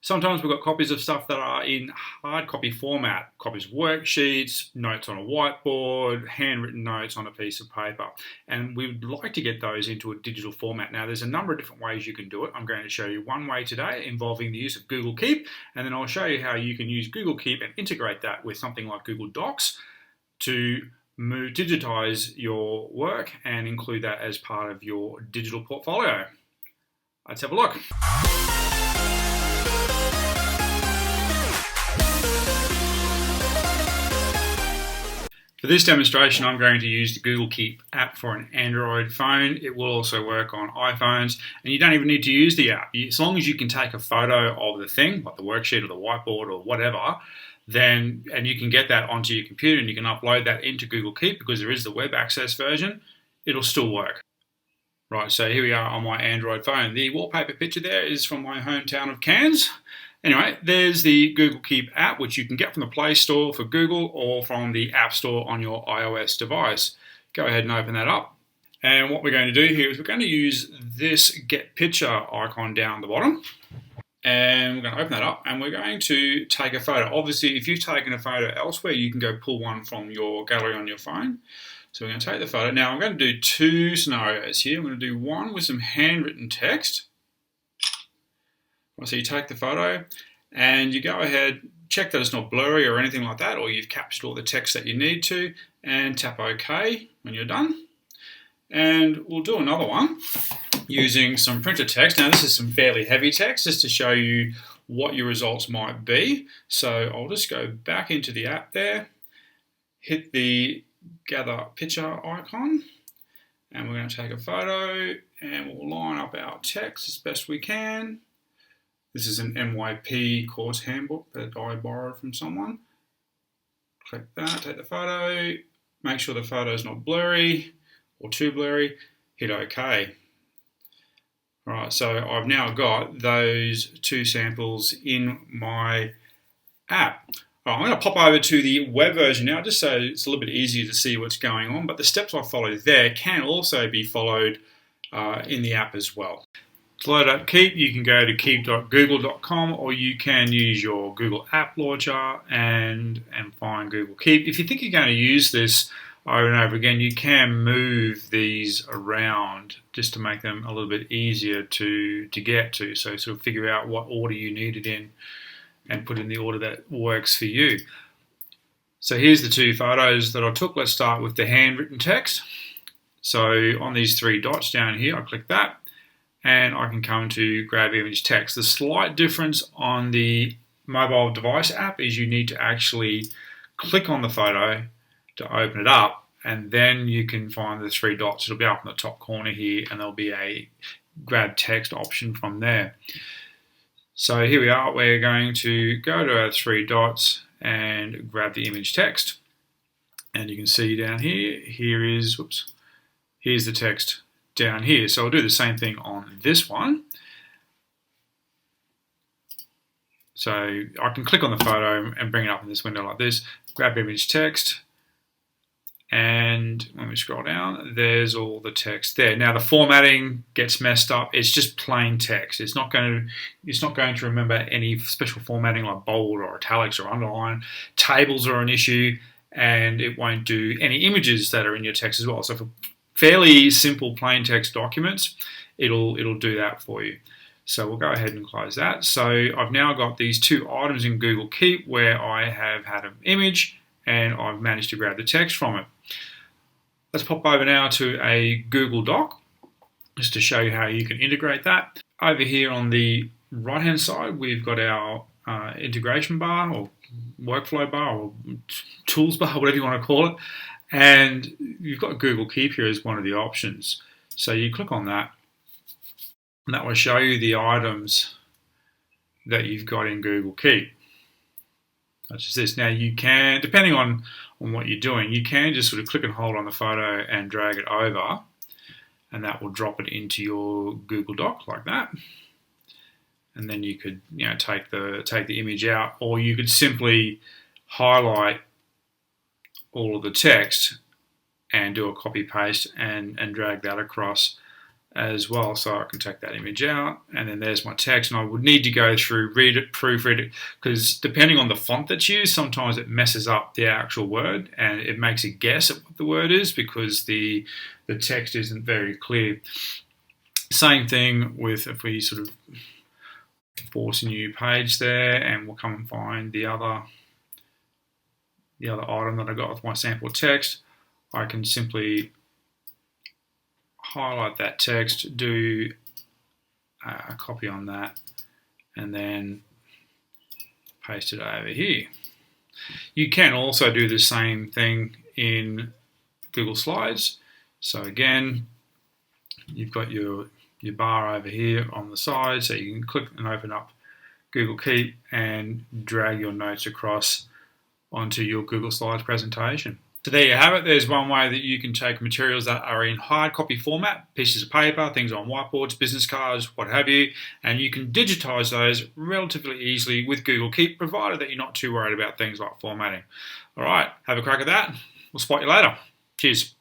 Sometimes we've got copies of stuff that are in hard copy format, copies of worksheets, notes on a whiteboard, handwritten notes on a piece of paper. And we'd like to get those into a digital format. Now, there's a number of different ways you can do it. I'm going to show you one way today involving the use of Google Keep, and then I'll show you how you can use Google Keep and integrate that with something like Google Docs to digitize your work and include that as part of your digital portfolio. Let's have a look. For this demonstration, I'm going to use the Google Keep app for an Android phone. It will also work on iPhones, and you don't even need to use the app. As long as you can take a photo of the thing, like the worksheet or the whiteboard or whatever, and you can get that onto your computer and you can upload that into Google Keep because there is the web access version, it'll still work. Right, so here we are on my Android phone. The wallpaper picture there is from my hometown of Cairns. Anyway, there's the Google Keep app, which you can get from the Play Store for Google or from the App Store on your iOS device. Go ahead and open that up. And what we're going to do here is we're going to use this Get Picture icon down the bottom. And we're going to open that up and we're going to take a photo. Obviously, if you've taken a photo elsewhere, you can go pull one from your gallery on your phone. So we're going to take the photo. Now I'm going to do two scenarios here. I'm going to do one with some handwritten text. So you take the photo and you go ahead, check that it's not blurry or anything like that, or you've captured all the text that you need to, and tap OK when you're done. And we'll do another one using some printed text. Now this is some fairly heavy text just to show you what your results might be. So I'll just go back into the app there, hit the gather picture icon, and we're going to take a photo and we'll line up our text as best we can. This is an MYP course handbook that I borrowed from someone. Click that, take the photo, make sure the photo is not blurry or too blurry, hit OK. Alright, so I've now got those two samples in my app. I'm going to pop over to the web version now just so it's a little bit easier to see what's going on, but the steps I followed there can also be followed in the app as well. To load up Keep, you can go to keep.google.com or you can use your Google App Launcher and find Google Keep. If you think you're going to use this over and over again, you can move these around just to make them a little bit easier to get to. So sort of figure out what order you need it in and put in the order that works for you. So here's the two photos that I took. Let's start with the handwritten text. So on these three dots down here, I click that. And I can come to grab image text. The slight difference on the mobile device app is you need to actually click on the photo to open it up, and then you can find the three dots. It'll be up in the top corner here, and there'll be a grab text option from there. So here we are. We're going to go to our three dots and grab the image text. And you can see down here, here's the text down here. So I'll do the same thing on this one. So I can click on the photo and bring it up in this window like this, grab image text, and when we scroll down, there's all the text there. Now the formatting gets messed up. It's just plain text. It's not going to remember any special formatting like bold or italics or underline. Tables are an issue, and it won't do any images that are in your text as well. So for fairly simple plain text documents, it'll do that for you. So we'll go ahead and close that. So I've now got these two items in Google Keep where I have had an image and I've managed to grab the text from it. Let's pop over now to a Google Doc just to show you how you can integrate that. Over here on the right hand side, we've got our integration bar or workflow bar or tools bar, whatever you want to call it. And you've got Google Keep here as one of the options. So you click on that, and that will show you the items that you've got in Google Keep. Such as this. Now you can, depending on what you're doing, you can just sort of click and hold on the photo and drag it over, and that will drop it into your Google Doc like that. And then you could, take the image out, or you could simply highlight all of the text and do a copy paste and drag that across as well, so I can take that image out, and then there's my text, and I would need to go through, read it, proofread it, because depending on the font that's used, sometimes it messes up the actual word and it makes a guess at what the word is because the text isn't very clear. Same thing with if we sort of force a new page there, and we'll come and find the other item that I got with my sample text. I can simply highlight that text, do a copy on that, and then paste it over here. You can also do the same thing in Google Slides. So again, you've got your bar over here on the side, so you can click and open up Google Keep and drag your notes across onto your Google Slides presentation. So there you have it. There's one way that you can take materials that are in hard copy format, pieces of paper, things on whiteboards, business cards, what have you, and you can digitize those relatively easily with Google Keep, provided that you're not too worried about things like formatting. All right, have a crack at that. We'll spot you later. Cheers.